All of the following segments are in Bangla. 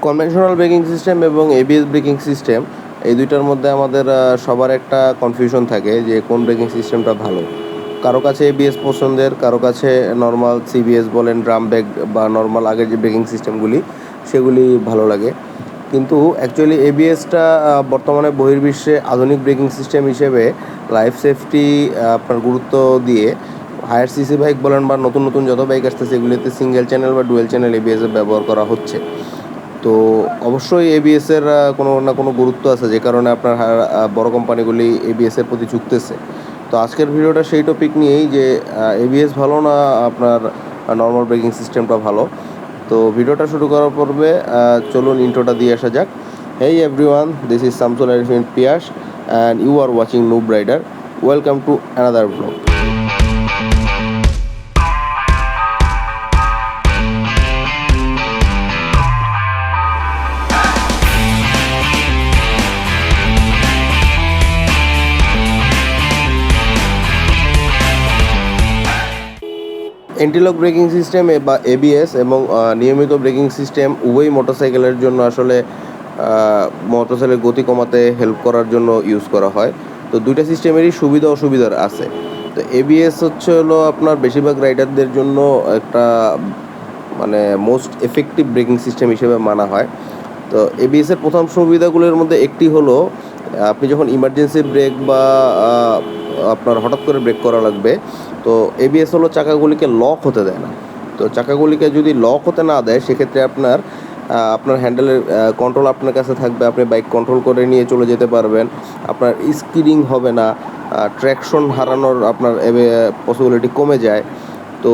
কনভেনশনাল ব্রেকিং সিস্টেম এবং এবিএস ব্রেকিং সিস্টেম এই দুইটার মধ্যে আমাদের সবার একটা কনফিউশন থাকে যে কোন ব্রেকিং সিস্টেমটা ভালো। কারো কাছে এবিএস পছন্দের, কারো কাছে নর্মাল সিবিএস বলেন, ড্রাম ব্রেক বা নর্মাল আগের যে ব্রেকিং সিস্টেমগুলি সেগুলি ভালো লাগে। কিন্তু অ্যাকচুয়ালি এবিএসটা বর্তমানে বহির্বিশ্বে আধুনিক ব্রেকিং সিস্টেম হিসেবে লাইফ সেফটি আপনার গুরুত্ব দিয়ে হায়ার সিসি বাইক বলেন বা নতুন নতুন যত বাইক আসতেছে এগুলিতে সিঙ্গেল চ্যানেল বা ডুয়েল চ্যানেল এবিএস ব্যবহার করা হচ্ছে। তো অবশ্যই এবিএসের কোনো না কোনো গুরুত্ব আছে, যে কারণে আপনার বড় কোম্পানিগুলি এবিএসের প্রতি ঝুঁকতেছে। তো আজকের ভিডিওটা সেই টপিক নিয়েই যে এবিএস ভালো না আপনার নর্মাল ব্রেকিং সিস্টেমটা ভালো। তো ভিডিওটা শুরু করার পূর্বে চলুন ইন্ট্রোটা দিয়ে আসা যাক। Hey everyone, this is Shamsul Arifin Pias and you are watching noob rider. Welcome to another blog. Antilock braking system বা এবিএস এবং নিয়মিত ব্রেকিং সিস্টেম উভয়ই মোটরসাইকেলের জন্য আসলে মোটরসাইকেলের গতি কমাতে হেল্প করার জন্য ইউজ করা হয়। তো দুইটা সিস্টেমেরই সুবিধা অসুবিধার আছে। তো এবিএস হলো আপনার বেশিরভাগ রাইডারদের জন্য একটা মানে মোস্ট এফেক্টিভ ব্রেকিং সিস্টেম হিসেবে মানা হয়। তো এবিএসের প্রথম সুবিধাগুলোর মধ্যে একটি হলো আপনি যখন ইমার্জেন্সি ব্রেক বা আপনার হঠাৎ করে ব্রেক করা লাগবে, তো এবিএস হলো চাকাগুলিকে লক হতে দেয় না। তো চাকাগুলিকে যদি লক হতে না দেয় সেক্ষেত্রে আপনার হ্যান্ডেলের কন্ট্রোল আপনার কাছে থাকবে, আপনি বাইক কন্ট্রোল করে নিয়ে চলে যেতে পারবেন, আপনার স্কিডিং হবে না, ট্র্যাকশন হারানোর আপনার পসিবিলিটি কমে যায়। তো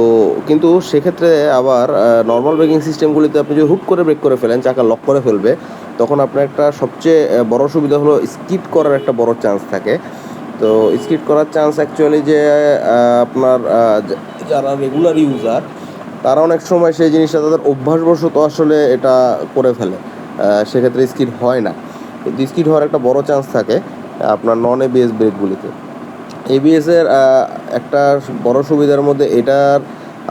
কিন্তু সেক্ষেত্রে আবার নর্মাল ব্রেকিং সিস্টেমগুলিতে আপনি যদি হুট করে ব্রেক করে ফেলেন, চাকা লক করে ফেলবে, তখন আপনার একটা সবচেয়ে বড় সুবিধা হলো স্কিড করার একটা বড় চান্স থাকে। তো স্কিড করার চান্স অ্যাকচুয়ালি যে আপনার যারা রেগুলার ইউজার তারা অনেক সময় সেই জিনিসটা তাদের অভ্যাসবশত আসলে এটা করে ফেলে, সেক্ষেত্রে স্কিড হয় না। কিন্তু স্কিড হওয়ার একটা বড় চান্স থাকে আপনার নন এবিএস ব্রেকগুলিতে। এবিএসের একটা বড় সুবিধার মধ্যে এটার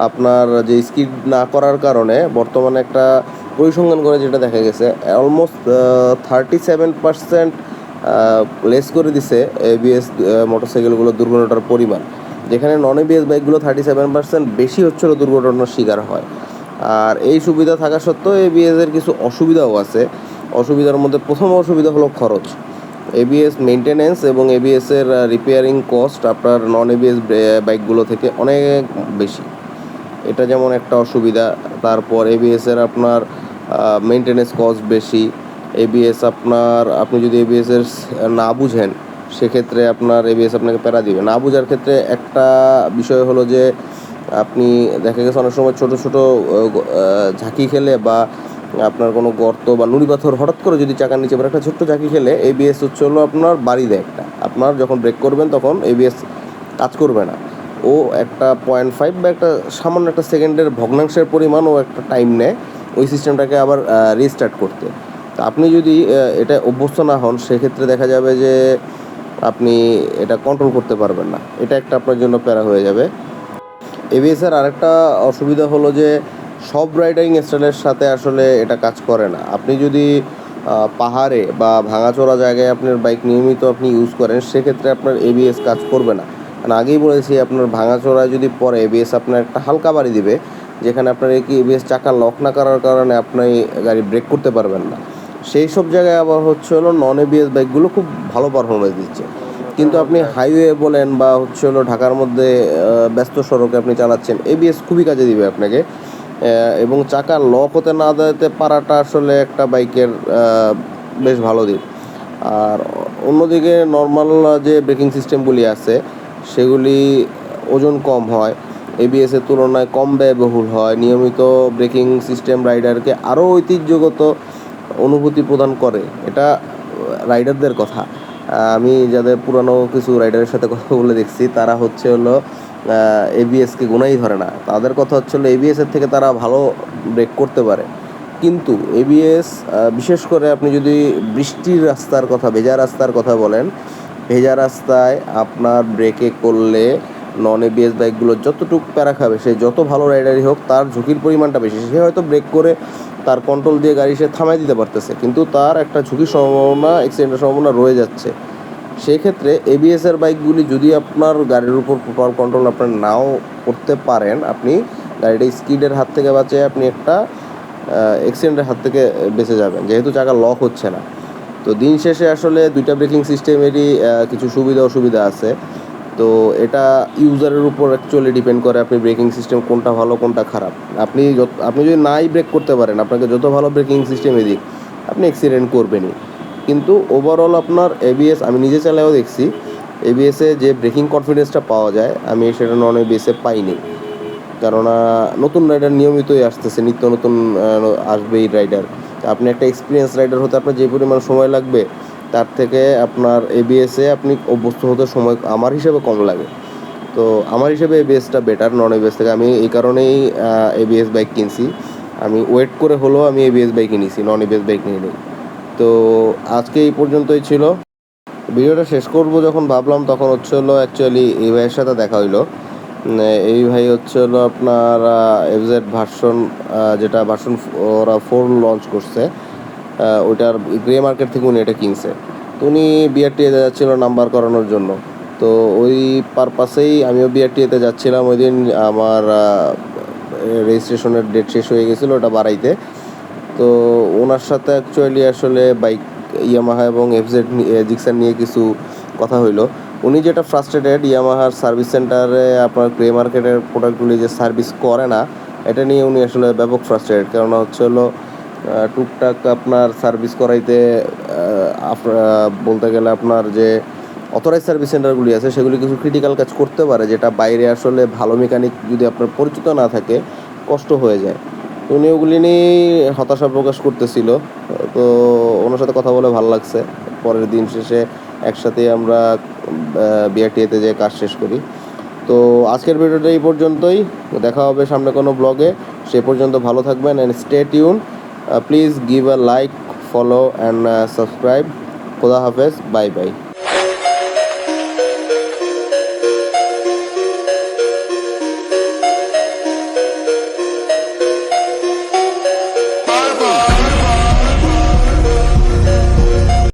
আপনার যে স্কিড না করার কারণে বর্তমানে একটা পরিসংখ্যান করে যেটা দেখা গেছে অলমোস্ট 37% লেস করে দিছে এবিএস মোটরসাইকেলগুলো দুর্ঘটনার পরিমাণ, যেখানে নন এবিএস বাইকগুলো 37% বেশি হচ্ছিল দুর্ঘটনার শিকার হয়। আর এই সুবিধা থাকা সত্ত্বেও এবিএসের কিছু অসুবিধাও আছে। অসুবিধার মধ্যে প্রথম অসুবিধা হলো খরচ। এবিএস মেনটেনেন্স এবং এবিএসের রিপেয়ারিং কস্ট আপনার নন এবিএস বাইকগুলো থেকে অনেক বেশি, এটা যেমন একটা অসুবিধা। তারপর এবিএসের আপনার মেনটেনেন্স কস্ট বেশি। এবিএস আপনি যদি এবিএসের না বুঝেন সেক্ষেত্রে আপনার এবিএস আপনাকে প্যারা দিবে। না বোঝার ক্ষেত্রে একটা বিষয় হলো যে আপনি দেখা গেছে অনেক সময় ছোটো ছোটো ঝাঁকি খেলে বা আপনার কোনো গর্ত বা নুড়ি পাথর হঠাৎ করে যদি চাকার নিচে একটা ছোট্ট ঝাঁকি খেলে এবিএস হলো আপনার বাড়ি দেয় একটা, আপনার যখন ব্রেক করবেন তখন এবিএস কাজ করবে না। ও একটা 0.5 বা একটা সামান্য একটা সেকেন্ডের ভগ্নাংশের পরিমাণ ও একটা টাইম নেয় ওই সিস্টেমটাকে আবার রিস্টার্ট করতে। তো আপনি যদি এটা অভ্যস্ত না হন সেক্ষেত্রে দেখা যাবে যে আপনি এটা কন্ট্রোল করতে পারবেন না, এটা একটা আপনার জন্য প্যারা হয়ে যাবে। এবিএসের আরেকটা অসুবিধা হলো যে সব রাইডিং স্টাইলের সাথে আসলে এটা কাজ করে না। আপনি যদি পাহাড়ে বা ভাঙাচোরা জায়গায় আপনার বাইক নিয়মিত আপনি ইউজ করেন সেক্ষেত্রে আপনার এবিএস কাজ করবে না। কারণ আগেই বলেছি আপনার ভাঙাচোরায় যদি পরে এবিএস আপনার একটা হালকা বাড়ি দিবে, যেখানে আপনার এবিএস চাকা লক না করার কারণে আপনি গাড়ি ব্রেক করতে পারবেন না। সেই সব জায়গায় আবার হলো নন এবিএস বাইকগুলো খুব ভালো পারফরমেন্স দিচ্ছে। কিন্তু আপনি হাইওয়ে বলেন বা ঢাকার মধ্যে ব্যস্ত সড়কে আপনি চালাচ্ছেন, এবিএস খুবই কাজে দিবে আপনাকে। এবং চাকা লক হতে না দিতে পারাটা আসলে একটা বাইকের বেশ ভালো দিক। আর অন্যদিকে নর্মাল যে ব্রেকিং সিস্টেমগুলি আছে সেগুলি ওজন কম হয়, এবিএসের তুলনায় কম ব্যয়বহুল হয়, নিয়মিত ব্রেকিং সিস্টেম রাইডারকে আরও ঐতিহ্যগত অনুভূতি প্রদান করে। এটা রাইডারদের কথা। আমি যাদের পুরানো কিছু রাইডারের সাথে কথা বলে দেখছি তারা এবিএসকে গুনাই ধরে না। তাদের কথা হলো এবিএসের থেকে তারা ভালো ব্রেক করতে পারে। কিন্তু এবিএস বিশেষ করে আপনি যদি বৃষ্টির রাস্তার কথা, ভেজা রাস্তার কথা বলেন, ভেজা রাস্তায় আপনার ব্রেকে করলে নন এবিএস বাইকগুলো যতটুকু প্যারা খাবে, সে যত ভালো রাইডারই হোক তার ঝুঁকির পরিমাণটা বেশি। সে হয়তো ব্রেক করে তার কন্ট্রোল দিয়ে গাড়ি সে থামাই দিতে পারতেছে, কিন্তু তার একটা ঝুঁকির সম্ভাবনা, অ্যাক্সিডেন্টের সম্ভাবনা রয়ে যাচ্ছে। সেক্ষেত্রে এবিএসের বাইকগুলি যদি আপনার গাড়ির উপর প্রপার কন্ট্রোল আপনার নাও করতে পারেন, আপনি গাড়িটা স্কিডের হাত থেকে বাঁচিয়ে আপনি একটা অ্যাক্সিডেন্টের হাত থেকে বেঁচে যাবেন, যেহেতু চাকা লক হচ্ছে না। তো দিন শেষে আসলে দুইটা ব্রেকিং সিস্টেমেরই কিছু সুবিধা অসুবিধা আছে। তো এটা ইউজারের উপর অ্যাকচুয়ালি ডিপেন্ড করে আপনি ব্রেকিং সিস্টেম কোনটা ভালো কোনটা খারাপ। আপনি যদি নাই ব্রেক করতে পারেন, আপনাকে যত ভালো ব্রেকিং সিস্টেমে দিক, আপনি অ্যাক্সিডেন্ট করবেনই। কিন্তু ওভারঅল আপনার এবিএস, আমি নিজে চালায়ও দেখছি, এবিএসে যে ব্রেকিং কনফিডেন্সটা পাওয়া যায় আমি সেটা নন এবিএসে পাইনি। কেননা নতুন রাইডার নিয়মিতই আসতেছে, নিত্য নতুন আসবেই রাইডার। আপনি একটা এক্সপিরিয়েন্স রাইডার হতে আপনার যে পরিমাণ সময় লাগবে, তার থেকে আপনার এবিএসে আপনি অভ্যস্ত হতে সময় আমার হিসেবে কম লাগে। তো আমার হিসেবে এবিএসটা বেটার নন এবিএস থেকে। আমি এই কারণেই এবিএস বাইক কিনছি। আমি ওয়েট করে হলেও আমি এবিএস বাইক কিনেছি, নন এবিএস বাইক নিয়ে নিই। তো আজকে এই পর্যন্তই ছিল। ভিডিওটা শেষ করব যখন ভাবলাম, তখন হচ্ছে হলো অ্যাকচুয়ালি এই ভাইয়ের সাথে দেখা হইলো। এই ভাই হচ্ছে হলো আপনার এফজেড ভার্সন, যেটা ভার্সন ওরা 4 লঞ্চ করছে, ওইটার গ্রে মার্কেট থেকে উনি এটা কিনছে। তো উনি বিআরটিএতে যাচ্ছিল নাম্বার করানোর জন্য। তো ওই পারপাসেই আমিও বিআরটিএতে যাচ্ছিলাম। ওই দিন আমার রেজিস্ট্রেশনের ডেট শেষ হয়ে গেছিলো ওটা বাড়াইতে। তো ওনার সাথে অ্যাকচুয়ালি আসলে বাইক ইয়ামাহা এবং এফজেড জিক্সার নিয়ে কিছু কথা হইলো। উনি যেটা ফ্রাস্ট্রেটেড, ইয়ামাহার সার্ভিস সেন্টারে আপনার গ্রে মার্কেটের প্রোডাক্টগুলি যে সার্ভিস করে না, এটা নিয়ে উনি আসলে ব্যাপক ফ্রাস্ট্রেটেড। কেননা হচ্ছে হলো টুকটাক আপনার সার্ভিস করাইতে বলতে গেলে আপনার যে অথরাইজ সার্ভিস সেন্টারগুলি আছে সেগুলি কিছু ক্রিটিক্যাল কাজ করতে পারে, যেটা বাইরে আসলে ভালো মেকানিক যদি আপনার পরিচিত না থাকে কষ্ট হয়ে যায়। তো উনি ওগুলি নিয়েই হতাশা প্রকাশ করতেছিল। তো ওনার সাথে কথা বলে ভালো লাগছে। পরের দিন শেষে একসাথে আমরা বিআরটিএতে যেয়ে কাজ শেষ করি। তো আজকের ভিডিওটা এই পর্যন্তই। দেখা হবে সামনে কোনো ব্লগে। সে পর্যন্ত ভালো থাকবেন and stay tune. Please give a like, follow and subscribe. খোদা হাফেজ, বাই বাই।